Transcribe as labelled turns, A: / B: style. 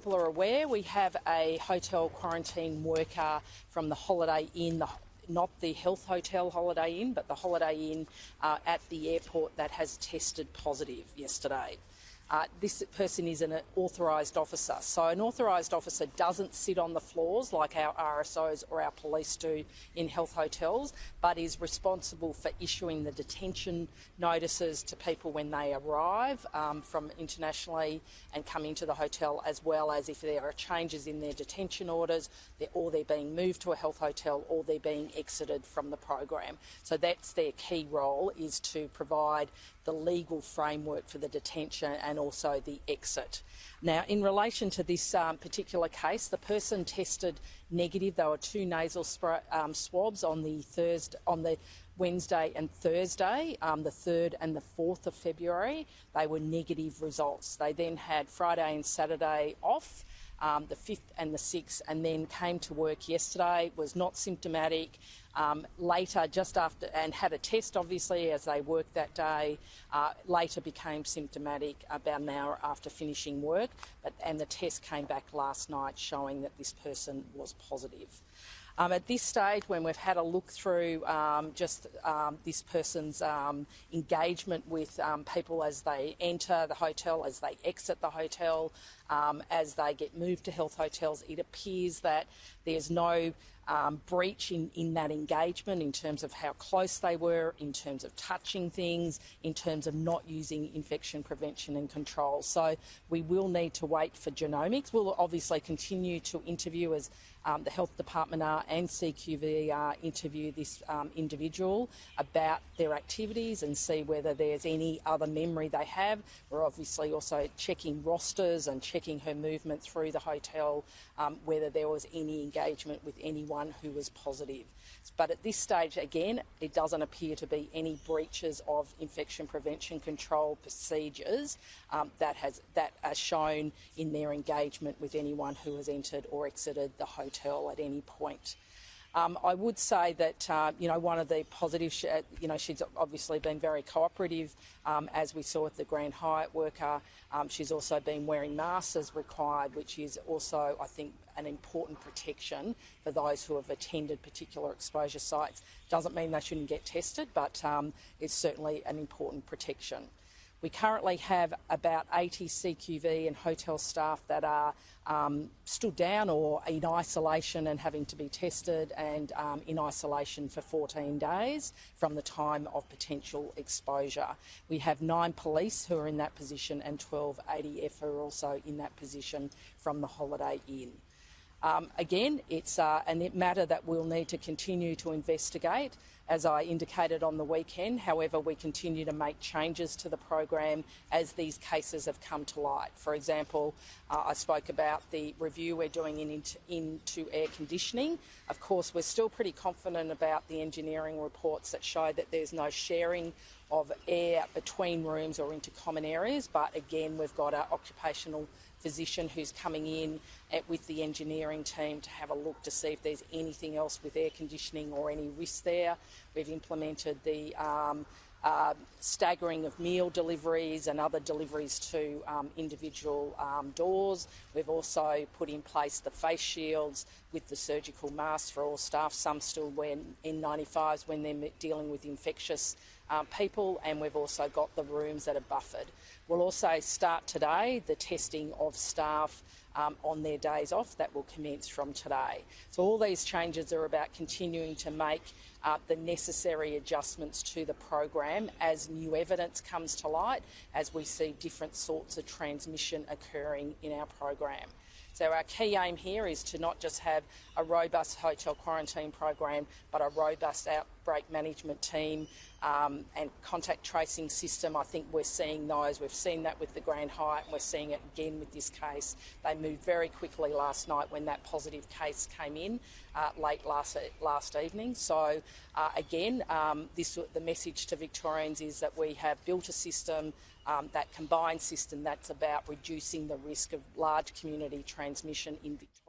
A: People are aware we have a hotel quarantine worker from the Holiday Inn, not the Health Hotel Holiday Inn, but the Holiday Inn at the airport that has tested positive yesterday. This person is an authorised officer. So an authorised officer doesn't sit on the floors like our RSOs or our police do in health hotels, but is responsible for issuing the detention notices to people when they arrive from internationally and come into the hotel, as well as if there are changes in their detention orders, or they're being moved to a health hotel, or they're being exited from the program. So that's their key role, is to provide the legal framework for the detention and also the exit. Now, in relation to this particular case, the person tested negative. There were 2 nasal swabs on the Wednesday and Thursday, the 3rd and the 4th of February. They were negative results. They then had Friday and Saturday off, the 5th and the 6th, and then came to work yesterday, was not symptomatic. Later, just after, and had a test obviously as they worked that day, later became symptomatic about an hour after finishing work, and the test came back last night showing that this person was positive. At this stage, when we've had a look through this person's engagement with people as they enter the hotel, as they exit the hotel, as they get moved to health hotels, it appears that there's no breach in that engagement in terms of how close they were, in terms of touching things, in terms of not using infection prevention and control. So we will need to wait for genomics. We'll obviously continue to interview, as the Health Department are and CQV are, interview this individual about their activities and see whether there's any other memory they have. We're obviously also checking rosters and checking her movement through the hotel, whether there was any engagement with anyone who was positive. But at this stage, again, it doesn't appear to be any breaches of infection prevention control procedures that are shown in their engagement with anyone who has entered or exited the hotel at any point. I would say that, one of the positives, she's obviously been very cooperative, as we saw with the Grand Hyatt worker. She's also been wearing masks as required, which is also, I think, an important protection for those who have attended particular exposure sites. Doesn't mean they shouldn't get tested, but it's certainly an important protection. We currently have about 80 CQV and hotel staff that are stood down or in isolation and having to be tested, and in isolation for 14 days from the time of potential exposure. We have 9 police who are in that position and 12 ADF who are also in that position from the Holiday Inn. Again, it's a matter that we'll need to continue to investigate, as I indicated on the weekend. However, we continue to make changes to the program as these cases have come to light. For example, I spoke about the review we're doing into air conditioning. Of course, we're still pretty confident about the engineering reports that show that there's no sharing of air between rooms or into common areas, but again, we've got an occupational physician who's coming in with the engineering team to have a look to see if there's anything else with air conditioning or any risk there. We've implemented the staggering of meal deliveries and other deliveries to individual doors. We've also put in place the face shields with the surgical masks for all staff. Some still wear N95s when they're dealing with infectious people, and we've also got the rooms that are buffered. We'll also start today the testing of staff on their days off. That will commence from today. So all these changes are about continuing to make the necessary adjustments to the program as new evidence comes to light, as we see different sorts of transmission occurring in our program. So our key aim here is to not just have a robust hotel quarantine program, but a robust outbreak management team and contact tracing system. I think we're seeing those. We've seen that with the Grand Hyatt, and we're seeing it again with this case. They moved very quickly last night when that positive case came in late last evening. So again, the message to Victorians is that we have built a system, that combined system, that's about reducing the risk of large community transmission in Victoria.